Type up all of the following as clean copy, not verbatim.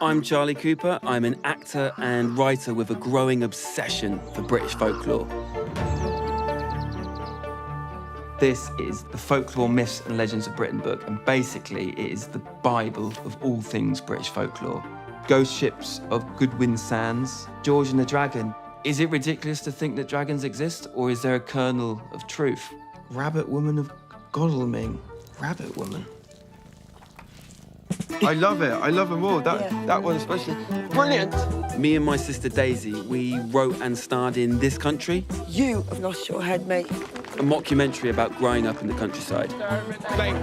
I'm Charlie Cooper. I'm an actor and writer with a growing obsession for British folklore. This is the Folklore Myths and Legends of Britain book, and basically it is the Bible of all things British folklore. Ghost ships of Goodwin Sands, George and the Dragon. Is it ridiculous to think that dragons exist, or is there a kernel of truth? Rabbit Woman of Godalming. Rabbit Woman. I love it. I love them all. That one especially. Brilliant. Me and my sister Daisy, we wrote and starred in This Country, You have lost your head, mate. a mockumentary about growing up in the countryside. Mate,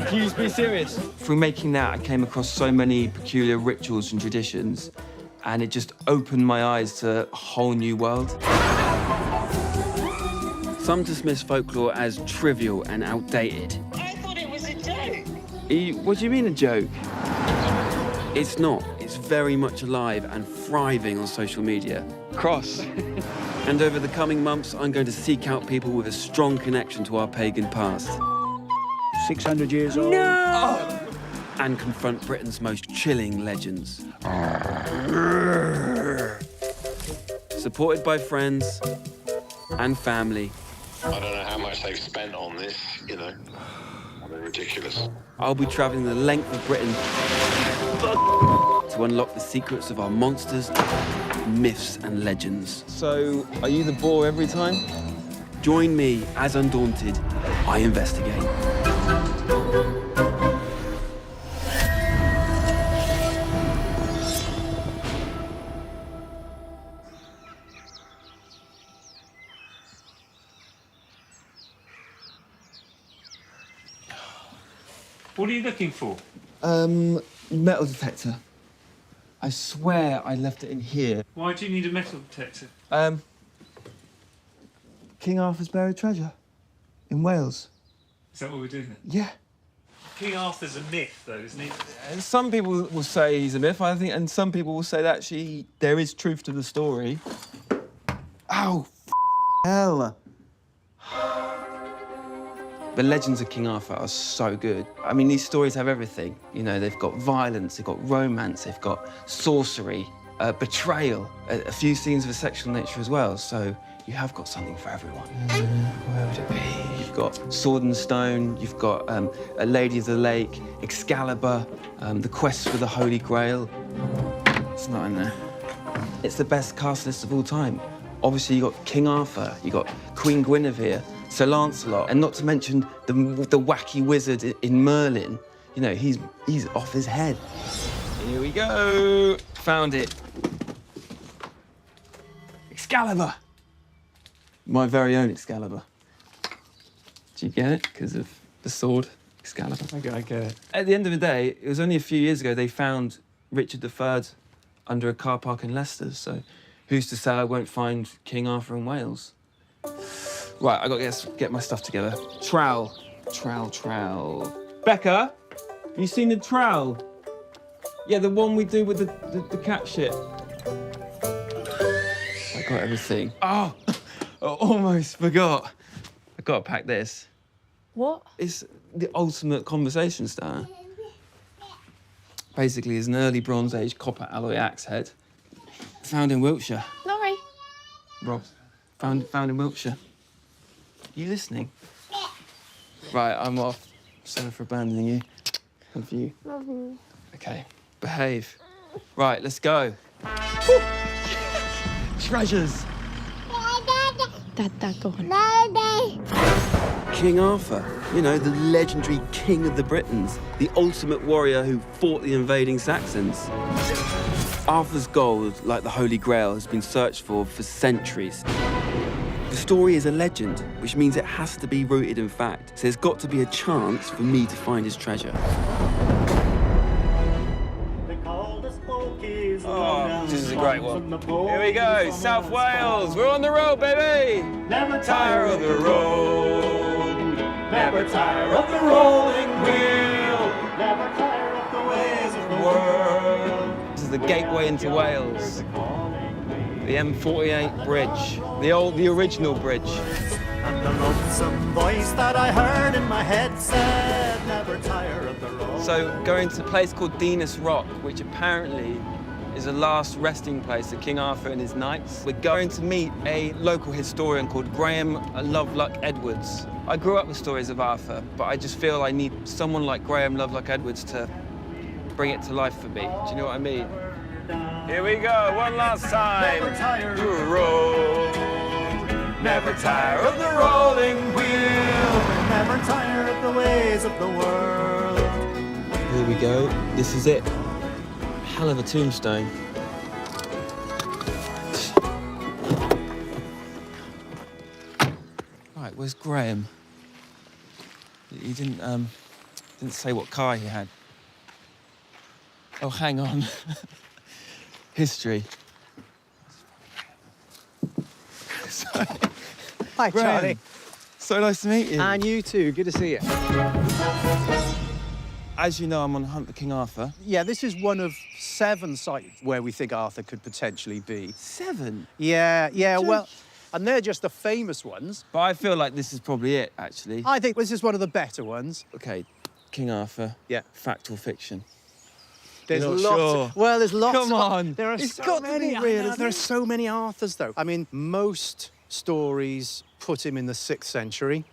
can you just be serious? Through making that, I came across so many peculiar rituals and traditions, and it just opened my eyes to a whole new world. Some dismiss folklore as trivial and outdated. I thought it was a joke. What do you mean, a joke? It's not. It's very much alive and thriving on social media. Cross. And over the coming months, I'm going to seek out people with a strong connection to our pagan past 600 years old. No! and confront Britain's most chilling legends. Supported by friends and family, I don't know how much they've spent on this, you know. I mean, ridiculous. I'll be travelling the length of Britain to unlock the secrets of our monsters, myths and legends. So, are you the bore every time? Join me as Undaunted, I investigate. What are you looking for? Metal detector. I swear I left it in here. Why do you need a metal detector? King Arthur's buried treasure in Wales. Is that what we're doing then? Yeah. King Arthur's a myth, though, isn't he? And some people will say he's a myth, I think, and some people will say that actually there is truth to the story. Ow, hell. The legends of King Arthur are so good. I mean, these stories have everything. You know, they've got violence, they've got romance, they've got sorcery, betrayal, a few scenes of a sexual nature as well. So you have got something for everyone. Where would it be? You've got Sword and Stone, you've got A Lady of the Lake, Excalibur, The Quest for the Holy Grail. It's not in there. It's the best cast list of all time. Obviously, you got King Arthur, you got Queen Guinevere, Sir Lancelot, and not to mention the wacky wizard in Merlin. You know, he's off his head. Here we go. Found it. Excalibur. My very own Excalibur. Do you get it? Because of the sword, Excalibur. I get it. At the end of the day, it was only a few years ago they found Richard III under a car park in Leicester, so who's to say I won't find King Arthur in Wales? Right, I got to get my stuff together. Trowel. Becca, you seen the trowel? Yeah, the one we do with the cat shit. I got everything. Oh, I almost forgot. I got to pack this. What? It's the ultimate conversation starter. Basically, it's an early Bronze Age copper alloy axe head. Found in Wiltshire. Laurie. Rob, found in Wiltshire. You listening? Right, I'm off. Sorry for abandoning you. Love you. Love you. Okay, behave. Right, let's go. Woo! Treasures. Dad, go on. King Arthur, you know, the legendary king of the Britons, the ultimate warrior who fought the invading Saxons. Arthur's gold, like the Holy Grail, has been searched for centuries. The story is a legend, which means it has to be rooted in fact. So there's got to be a chance for me to find his treasure. Oh, this is a great one. Here we go, South Wales. We're on the road, baby. Never tire of the road. Never tire of the rolling wheel. Never tire of the ways of the world. This is the gateway into Wales. The M48 bridge. The original bridge. And the lonesome voice that I heard in my head said, never tire of the road. So going to a place called Dinas Rock, which apparently is the last resting place of King Arthur and his knights. We're going to meet a local historian called Graham Lovelock Edwards. I grew up with stories of Arthur, but I just feel I need someone like Graham Lovelock Edwards to bring it to life for me. Do you know what I mean? Here we go, one last time. Never tire of the road. Never tire of the rolling wheel. Never tire of the ways of the world. Here we go. This is it. Hell of a tombstone. Right, where's Graham? He didn't say what car he had. Oh, hang on. History. Hi, Graham, Charlie. so nice to meet you. And you too. Good to see you. As you know, I'm on the hunt for King Arthur. Yeah, this is one of 7 sites where we think Arthur could potentially be. 7? Yeah, well, and they're just the famous ones. But I feel like this is probably it, actually. I think this is one of the better ones. Okay, King Arthur. Yeah. Fact or fiction? There's You're not lots. sure? Well, there's lots. Come on. There are It's so got to many. be I real, know, isn't there are it? so many Arthurs, though. I mean, most stories put him in the 6th century.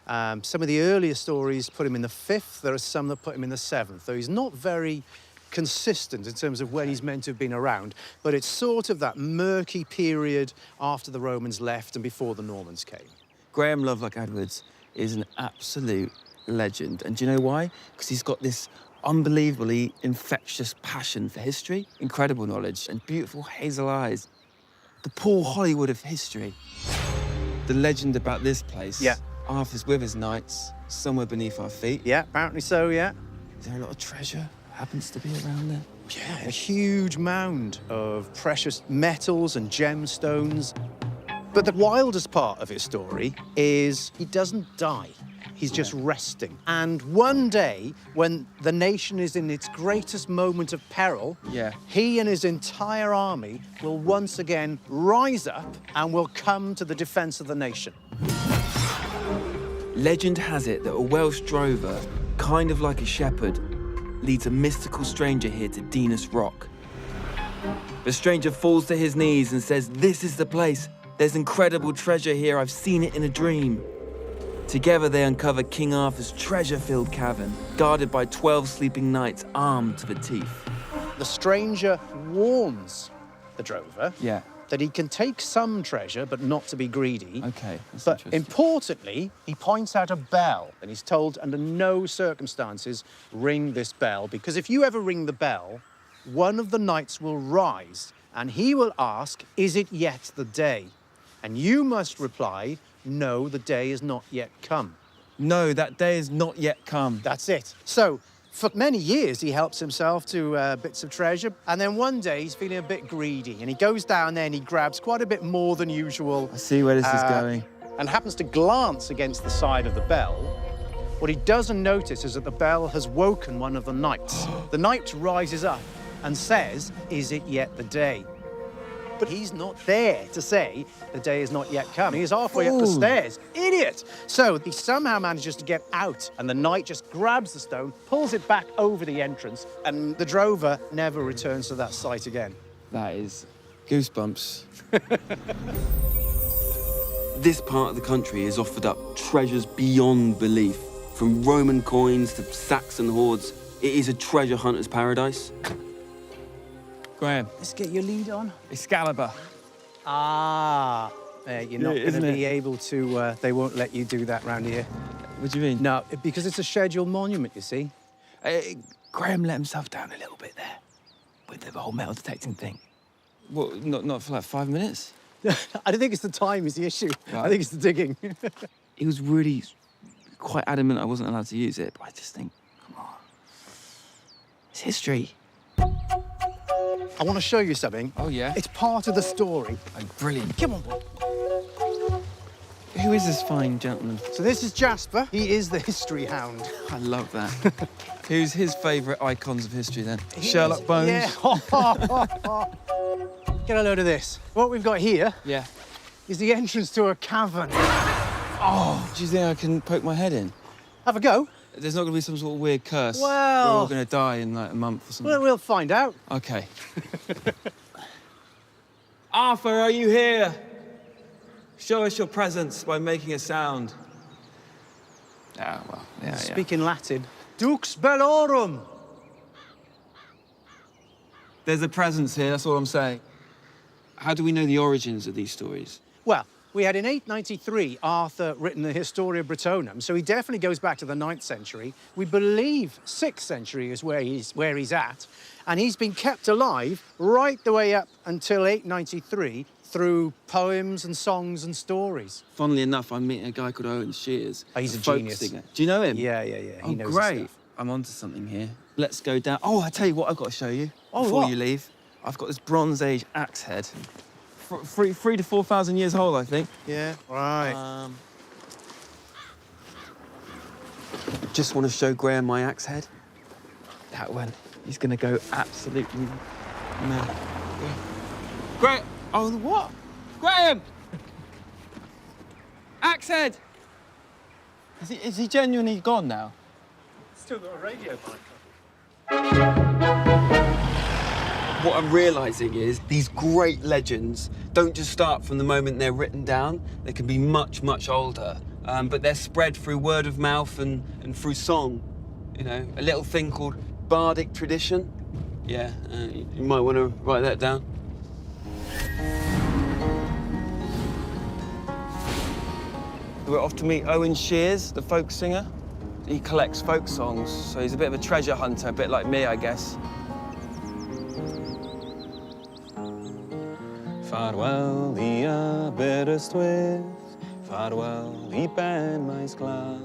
Some of the earlier stories put him in the 5th. There are some that put him in the 7th, though he's not very consistent in terms of when he's meant to have been around. But it's sort of that murky period after the Romans left and before the Normans came. Graham Lovelock Edwards is an absolute legend. And do you know why? Because he's got this unbelievably infectious passion for history, incredible knowledge, and beautiful hazel eyes. The Paul Hollywood of history. The legend about this place. Yeah. Arthur's with his knights, somewhere beneath our feet. Yeah, apparently so, yeah. Is there a lot of treasure happens to be around there? Yeah, a huge mound of precious metals and gemstones. But the wildest part of his story is he doesn't die. He's just resting. And one day, when the nation is in its greatest moment of peril, Yeah. he and his entire army will once again rise up and will come to the defense of the nation. Legend has it that a Welsh drover, kind of like a shepherd, leads a mystical stranger here to Dinas Rock. The stranger falls to his knees and says, "This is the place. There's incredible treasure here. I've seen it in a dream." Together they uncover King Arthur's treasure-filled cavern, guarded by 12 sleeping knights armed to the teeth. The stranger warns the drover Yeah. that he can take some treasure, but not to be greedy. Okay, that's But interesting. importantly, he points out a bell, and he's told under no circumstances ring this bell, because if you ever ring the bell, one of the knights will rise, and he will ask, "Is it yet the day?" And you must reply, "No, the day is not yet come." No, that day has not yet come. That's it. So, for many years, he helps himself to bits of treasure, and then one day he's feeling a bit greedy, and he goes down there and he grabs quite a bit more than usual. I see where this is going. And happens to glance against the side of the bell. What he doesn't notice is that the bell has woken one of the knights. The knight rises up and says, "Is it yet the day?" But he's not there to say the day is not yet come. He's halfway up the stairs. Idiot! So he somehow manages to get out, and the knight just grabs the stone, pulls it back over the entrance, and the drover never returns to that site again. That is goosebumps. This part of the country has offered up treasures beyond belief. From Roman coins to Saxon hoards, it is a treasure hunter's paradise. Graham, Let's get your lead on. Excalibur. Ah, you're not Yeah, going isn't to it? be able to, they won't let you do that round here. What do you mean? No, because it's a scheduled monument, you see. Graham let himself down a little bit there with the whole metal detecting thing. What, not for like 5 minutes? I don't think it's the time is the issue. I Right. think it's the digging. He was really quite adamant I wasn't allowed to use it, but I just think, come on. It's history. I want to show you something. Oh, yeah? It's part of the story. Oh, brilliant. Come on, boy. Who is this fine gentleman? So this is Jasper. He is the history hound. I love that. Who's his favourite icons of history then? Sherlock Bones? Yeah. Get a load of this. What we've got here Yeah. is the entrance to a cavern. Oh, do you think I can poke my head in? Have a go. There's not going to be some sort of weird curse. Well- We're all going to die in like a month or something. Well, we'll find out. Okay. Arthur, are you here? Show us your presence by making a sound. Ah, well, yeah. Speak in Latin. Dux bellorum. There's a presence here, that's all I'm saying. How do we know the origins of these stories? Well, we had in 893 Arthur written the Historia Brittonum, so he definitely goes back to the 9th century. We believe 6th century is where he's at, and he's been kept alive right the way up until 893 through poems and songs and stories. Funnily enough, I'm meeting a guy called Owen Shears. Oh, he's a folk genius. singer. Do you know him? Yeah. Oh, He knows his great. stuff. I'm onto something here. Let's go down. Oh, I tell you what I've got to show you Oh, before what? you leave. I've got this Bronze Age axe head. 3,000 to 4,000 years old, I think. Yeah, right. Just want to show Graham my axe head. That one. He's going to go absolutely mad. Graham! Oh, what? Graham! Axe head! Is he genuinely gone now? Still got a radio mic. What I'm realising is these great legends don't just start from the moment they're written down. They can be much, much older. But they're spread through word of mouth and through song. You know, a little thing called bardic tradition. Yeah, you might want to write that down. We're off to meet Owen Shears, the folk singer. He collects folk songs, so he's a bit of a treasure hunter, a bit like me, I guess. Farewell, the Aberystwyth, farewell, the Ben Maes Glas.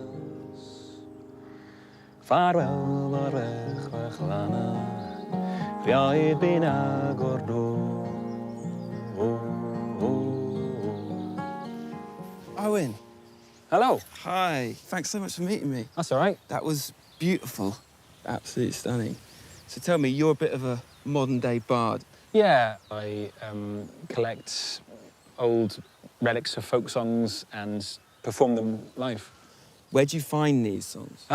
Farewell, Morech Wechlana, Fiaid bin Agordo. Owen. Hello. Hi. Thanks so much for meeting me. That's all right. That was beautiful. Absolutely stunning. So tell me, you're a bit of a modern-day bard. Yeah, I collect old relics of folk songs and perform them live. Where do you find these songs?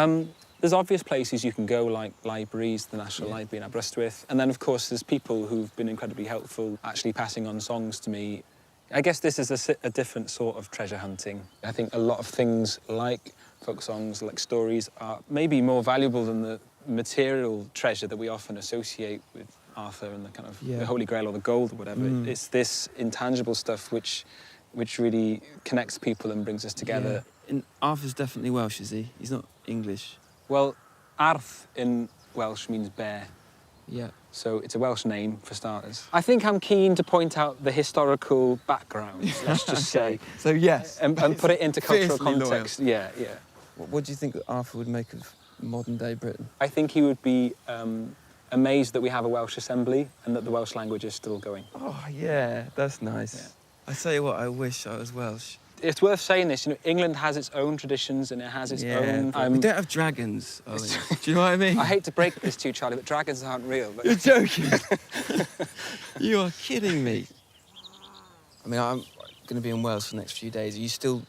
There's obvious places you can go, like libraries, the National Library in Aberystwyth. And then, of course, there's people who've been incredibly helpful, actually passing on songs to me. I guess this is a different sort of treasure hunting. I think a lot of things like folk songs, like stories, are maybe more valuable than the material treasure that we often associate with Arthur and the kind of the Holy Grail or the gold or whatever. It's this intangible stuff which really connects people and brings us together. Yeah. And Arthur's definitely Welsh, is he? He's not English. Well, Arth in Welsh means bear. Yeah. So it's a Welsh name, for starters. I think I'm keen to point out the historical background, let's just say. So, yes. And put it into cultural Fiercely context. Yeah. What do you think that Arthur would make of modern-day Britain? I think he would be amazed that we have a Welsh assembly and that the Welsh language is still going. Oh, yeah, that's nice. Yeah. I tell you what, I wish I was Welsh. It's worth saying this, England has its own traditions and it has its own... we don't have dragons, Owen. Do you know what I mean? I hate to break this to you, Charlie, but dragons aren't real. But... You're joking. You are kidding me. I mean, I'm going to be in Wales for the next few days. Are you still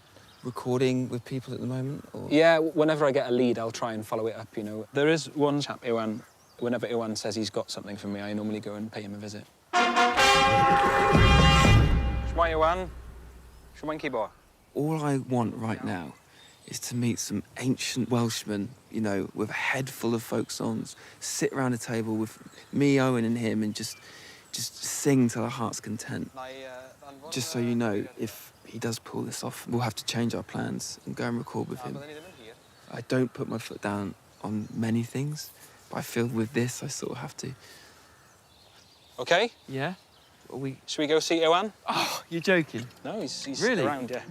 recording with people at the moment? Or? Yeah, whenever I get a lead, I'll try and follow it up, There is one chap, Iwan. Whenever Iwan says he's got something for me, I normally go and pay him a visit. Shmai Iwan. Shmai Kibor. All I want right now is to meet some ancient Welshmen, with a head full of folk songs, sit around a table with me, Owen, and him, and just sing till our heart's content. Just so you know, if he does pull this off, we'll have to change our plans and go and record with him. I don't put my foot down on many things, but I feel with this, I sort of have to. OK? Yeah? Should we go see Iwan? Oh, you're joking? No, he's really? around, yeah.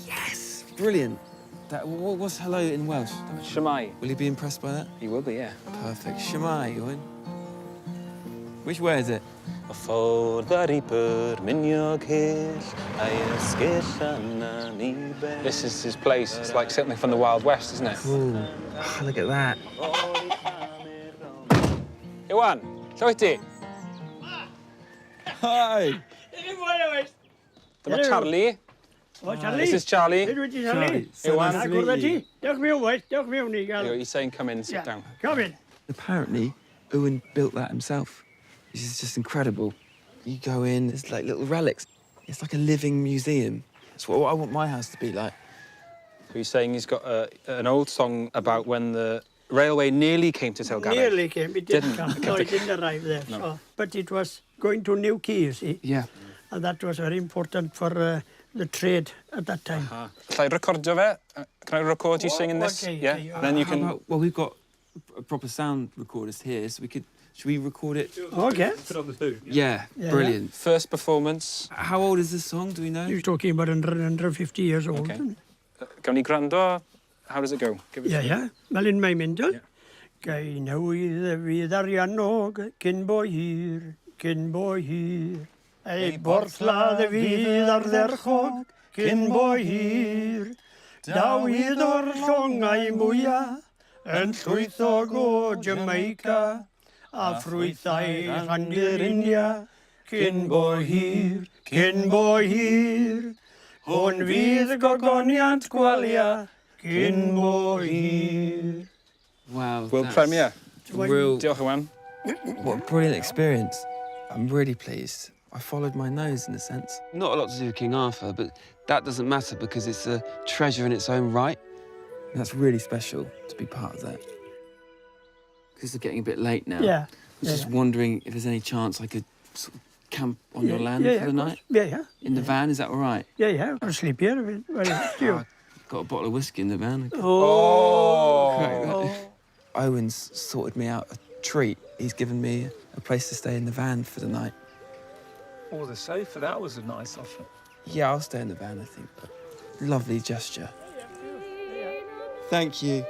Yes! Brilliant. What's hello in Welsh? Shmai. Will he be impressed by that? He will be, yeah. Perfect. Shmai, Owen. Which way is it? This is his place. It's like something from the Wild West, isn't it? Ooh. Oh, look at that. Iwan, Lloyti. Hi. Dyma Charlie. O, Charlie. This is Charlie. Beth wyt ti, Charlie? so Iwan. nice to Agor meet ti. you. Dewch mewn, wait. Dewch mewn i gael. He's saying come in, sit down. Come in. Apparently, Owen built that himself. This is just incredible. You go in, there's like little relics. It's like a living museum. That's what I want my house to be like. So he's saying he's got an old song about when the railway nearly came to Telgarreg. Nearly came. It didn't Didn't. come. No, it didn't arrive there. No. So. But it was going to Newquay, you see. Yeah. And that was very important for the trade at that time. Shall I recordio fe? Can I record you singing this? okay, Yeah. okay. Then you How can. about, well, we've got a proper sound recordist here, so should we record it? Okay. Put on the food. Yeah, Yeah. brilliant. First performance. How old is this song, do we know? You're talking about 150 years old. Okay. Gawn ni grando? How does it go? Give us- Ie, ie. Fel un mae'n mynd, o? Gai newydd y fydd ariannog cyn bo hir, cyn bo hir. Ei borthladd y fydd ar dderchog cyn bo hir. Dawyd o'r llongau mwyaf yn llwythog o Jamaica a ffrwythau rhandir India cyn bo hir, cyn bo hir. Hwn fydd gogoniant gwalia cyn bo hir. Wow. World that's premiere. Real, Diolch, Iwan. what a brilliant experience. I'm really pleased. I followed my nose in a sense. Not a lot to do with King Arthur, but that doesn't matter because it's a treasure in its own right. And that's really special to be part of that. Because it's getting a bit late now. Yeah. I was just wondering if there's any chance I could sort of camp on your land for the night? Yeah. In the van, is that all right? Yeah. I'll sleep here. I've got a bottle of whiskey in the van. Oh. Owen's sorted me out a treat. He's given me a place to stay in the van for the night. Oh, the sofa, that was a nice offer. Yeah, I'll stay in the van, I think. Lovely gesture. Thank you.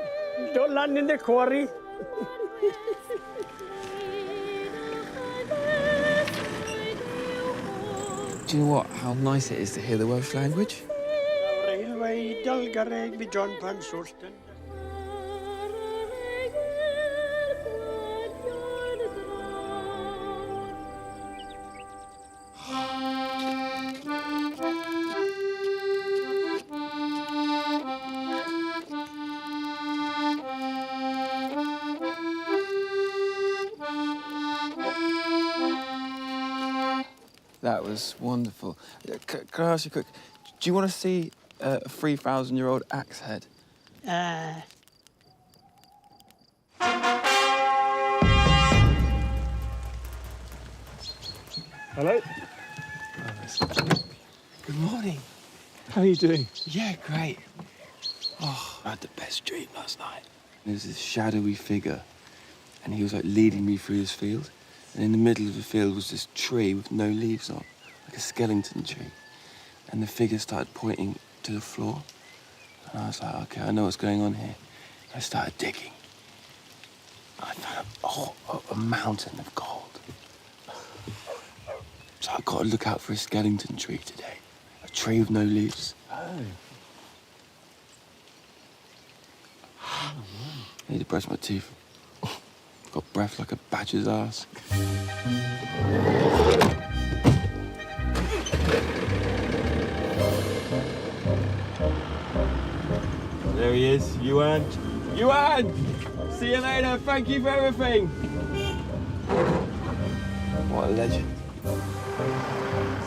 Don't land in the quarry. Do you know what? How nice it is to hear the Welsh language. Railway Dalgarreg with John Pan Sorston. That was wonderful. Can I ask you quick? Do you want to see a 3,000-year-old axe head? Hello? Good morning. How are you doing? Yeah, great. Oh, I had the best dream last night. There was this shadowy figure, and he was like leading me through this field. And in the middle of the field was this tree with no leaves on, like a skeleton tree. And the figure started pointing to the floor. And I was like, okay, I know what's going on here. I started digging. I found a mountain of gold. So I've got to look out for a skeleton tree today. A tree with no leaves. Oh. I need to brush my teeth. Got breath like a badger's ass. There he is, Iwan. Iwan! See you later, thank you for everything. What a legend.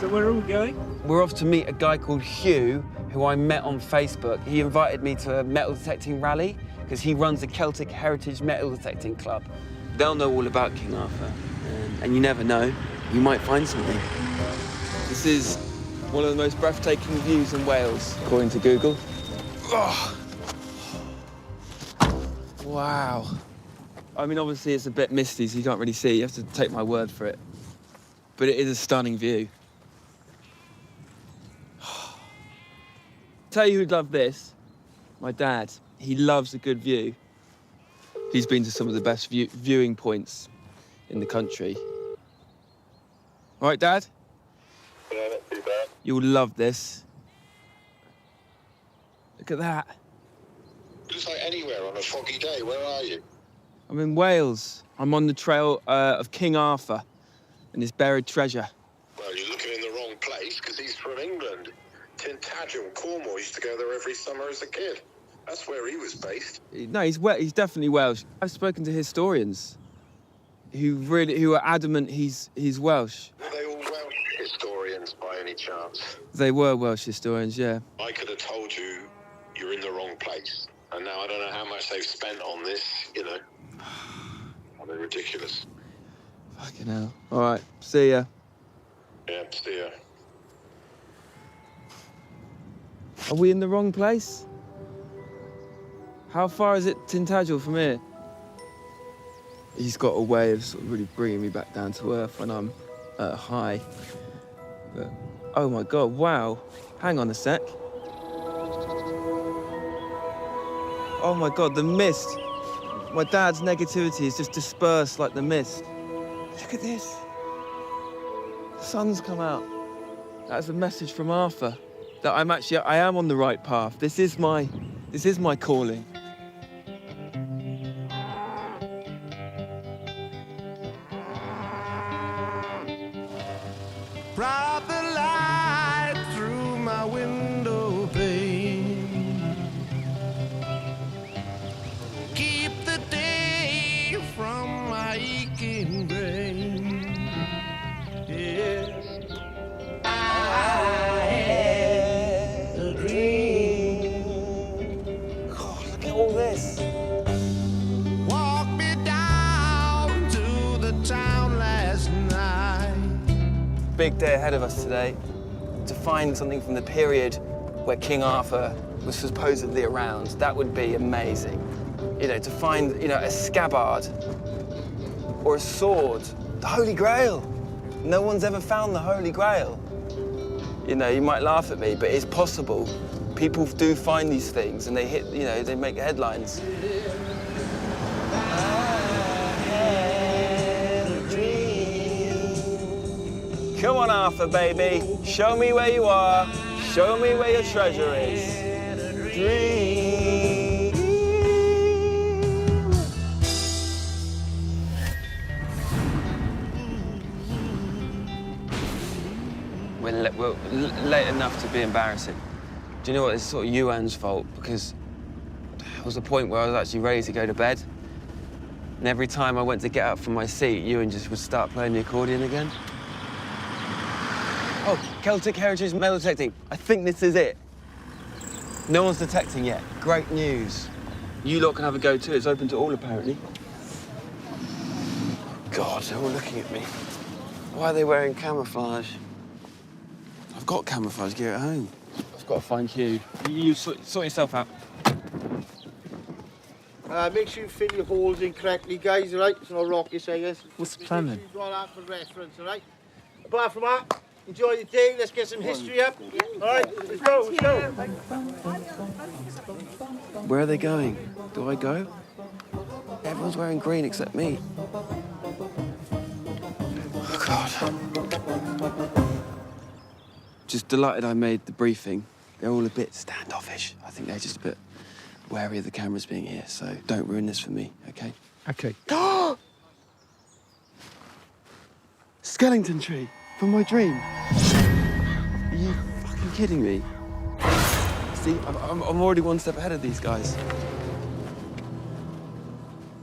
So where are we going? We're off to meet a guy called Hugh, who I met on Facebook. He invited me to a metal detecting rally because he runs the Celtic Heritage Metal Detecting Club. They'll know all about King Arthur, and you never know, you might find something. This is one of the most breathtaking views in Wales, according to Google. Oh. Wow. I mean, obviously it's a bit misty, so you can't really see. You have to take my word for it. But it is a stunning view. Tell you who'd love this. My dad. He loves a good view. He's been to some of the best viewing points in the country. All right, Dad? Yeah, not too bad. You'll love this. Look at that. Looks like anywhere on a foggy day. Where are you? I'm in Wales. I'm on the trail of King Arthur and his buried treasure. Well, you're looking in the wrong place because he's from England. Tintagel, Cornwall. Used to go there every summer as a kid. That's where he was based. No, he's definitely Welsh. I've spoken to historians who are adamant he's Welsh. Were they all Welsh historians by any chance? They were Welsh historians, yeah. I could have told you you're in the wrong place. And now I don't know how much they've spent on this, you know. They're ridiculous. Fucking hell. All right, see ya. Yeah, see ya. Are we in the wrong place? How far is it Tintagel from here? He's got a way of sort of really bringing me back down to earth when I'm high. But, oh my God, wow. Hang on a sec. Oh my God, the mist. My dad's negativity is just dispersed like the mist. Look at this. The sun's come out. That's a message from Arthur that I am on the right path. This is my calling. Brought the light through my window pane. Keep the day from my aching brain. Yes, I had a dream. God, look at all this. Walk me down to the town last night. Big day ahead of us today. To find something from the period where King Arthur was supposedly around, that would be amazing. You know, to find, a scabbard or a sword, the Holy Grail. No one's ever found the Holy Grail. You know, you might laugh at me, but it's possible. People do find these things and they hit, they make headlines. Come on, Arthur, baby. Show me where you are. Show me where your treasure is. Dream. We're late enough to be embarrassing. Do you know what? It's sort of Yuan's fault because there was a point where I was actually ready to go to bed. And every time I went to get up from my seat, Yuan just would start playing the accordion again. Oh, Celtic Heritage metal detecting. I think this is it. No one's detecting yet. Great news. You lot can have a go too. It's open to all, apparently. God, they're all looking at me. Why are they wearing camouflage? I've got camouflage gear at home. I've got to find Hugh. You sort yourself out. Make sure you fill your holes in correctly, guys, all right? It's not rocket science. What's the plan then? Make sure you've got that for reference, all right? Apart from that, enjoy the day. Let's get some history up. All right, let's go, let's go. Where are they going? Do I go? Everyone's wearing green except me. Oh, God. Just delighted I made the briefing. They're all a bit standoffish. I think they're just a bit wary of the cameras being here, so don't ruin this for me, okay? Okay. Skellington tree from my dream. Are you fucking kidding me? See, I'm already one step ahead of these guys.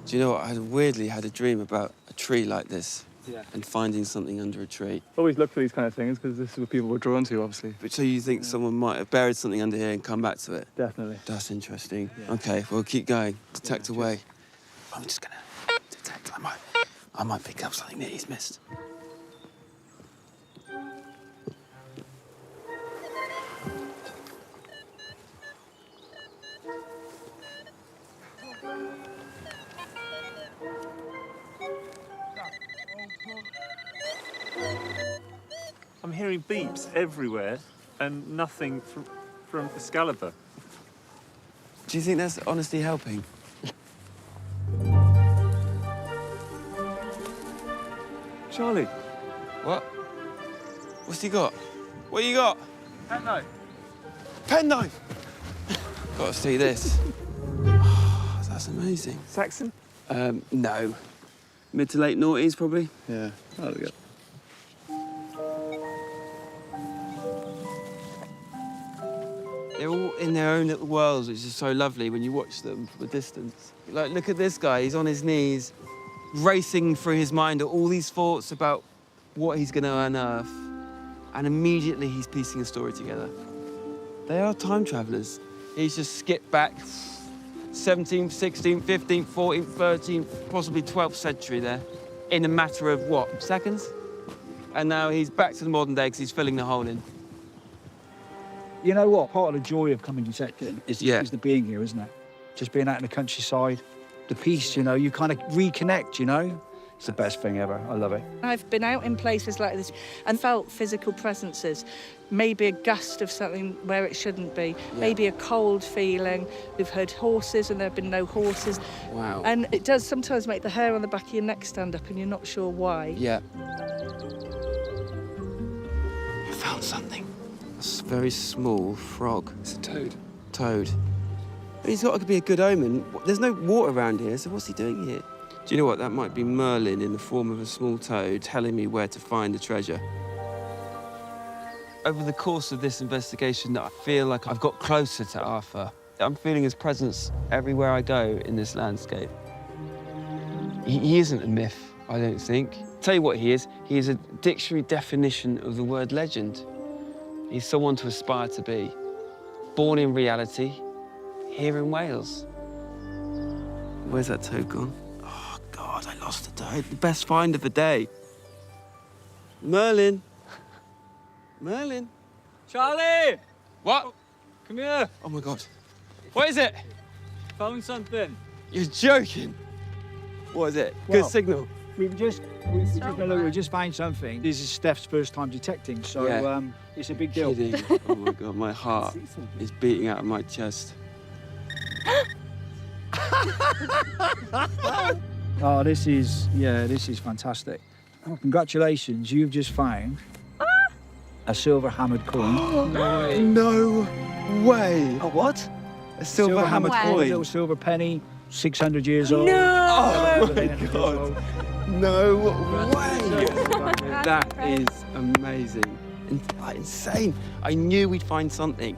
Do you know what? I weirdly had a dream about a tree like this. Yeah. And finding something under a tree. Always look for these kind of things because this is what people were drawn to, obviously. But so you think someone might have buried something under here and come back to it? Definitely. That's interesting. Yeah. Okay, well, keep going. Detect away. I'm just gonna detect. I might pick up something that he's missed. I'm hearing beeps everywhere and nothing from Excalibur. Do you think that's honestly helping? Charlie. What? What's he got? What you got? Penknife. Penknife! Gotta see this. Oh, that's amazing. Saxon? No. Mid to late noughties, probably. Yeah. Oh, there we go. in their own little worlds, which is so lovely when you watch them from a distance. Like, look at this guy, he's on his knees, racing through his mind all these thoughts about what he's going to unearth, and immediately he's piecing a story together. They are time travelers. He's just skipped back 17th, 16th, 15th, 14th, 13th, possibly 12th century there, in a matter of, what, seconds? And now he's back to the modern day because he's filling the hole in. You know what? Part of the joy of coming detecting is the being here, isn't it? Just being out in the countryside, the peace, you know, you kind of reconnect, you know? It's the best thing ever. I love it. I've been out in places like this and felt physical presences. Maybe a gust of something where it shouldn't be. Yeah. Maybe a cold feeling. We've heard horses and there have been no horses. Wow. And it does sometimes make the hair on the back of your neck stand up and you're not sure why. Yeah. I found something. A very small frog. It's a toad. Toad. He's got to be a good omen. There's no water around here, so what's he doing here? Do you know what? That might be Merlin in the form of a small toad telling me where to find the treasure. Over the course of this investigation, I feel like I've got closer to Arthur. I'm feeling his presence everywhere I go in this landscape. He isn't a myth, I don't think. Tell you what he is. He is a dictionary definition of the word legend. He's someone to aspire to be. Born in reality, here in Wales. Where's that toad gone? Oh, God, I lost a toad. The best find of the day. Merlin. Merlin. Charlie! What? Come here. Oh, my God. What is it? Found something. You're joking. What is it? Well, Good signal. We just found something. This is Steph's first time detecting, so Yeah. it's a big deal. Kidding. Oh, my God, my heart is beating out of my chest. Oh, this is fantastic. Oh, congratulations, you've just found a silver hammered coin. No way. A what? A silver hammered A coin. little silver penny, 600 years old. Oh, my God. No way. That is amazing. Insane. I knew we'd find something.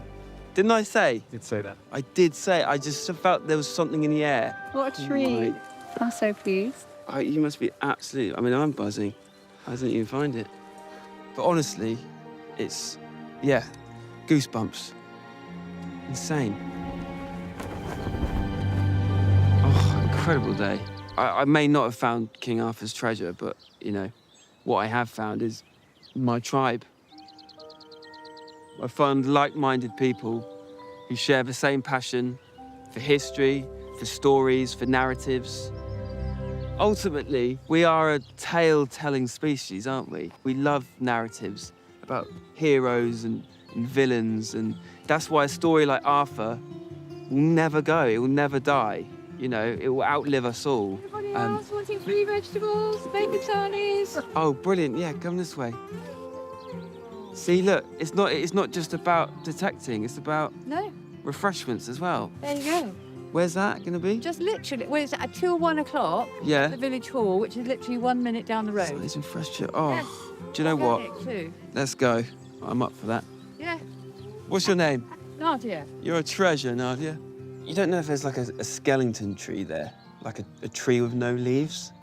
Didn't I say? You did say that. I did say. I just felt there was something in the air. What a treat. I'm so pleased. You must be absolutely... I mean, I'm buzzing. I didn't even find it. But honestly, it's... Yeah, goosebumps. Insane. Oh, incredible day. I may not have found King Arthur's treasure, but, you know, what I have found is my tribe. I found like-minded people who share the same passion for history, for stories, for narratives. Ultimately, we are a tale-telling species, aren't we? We love narratives about heroes and villains, and that's why a story like Arthur will never go, it will never die. You know, it will outlive us all. Everybody else wanting free vegetables, bacon sarnies. Oh, brilliant, yeah, come this way. See, look, it's not just about detecting, it's about No, refreshments as well. there you go. Where's that going to be? Just literally, well, it's at 2 or 1 o'clock. Yeah. The village hall, which is literally 1 minute down the road. Slice and fresh chip. Oh, Yes. do you know what? Organic too. Let's go. I'm up for that. Yeah. What's your name? Nadia. You're a treasure, Nadia. You don't know if there's like a skeleton tree there? Like a tree with no leaves?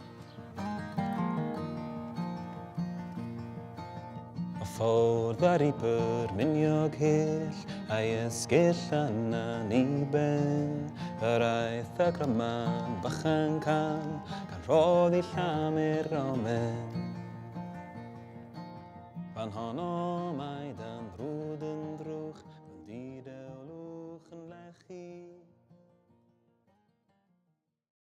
Fod bari per miniog hill, a ysgill yna ni ben, yr aeth y gryman bychan cam, gan roddi llamur omen. Fan honno mae dan ddrwd yn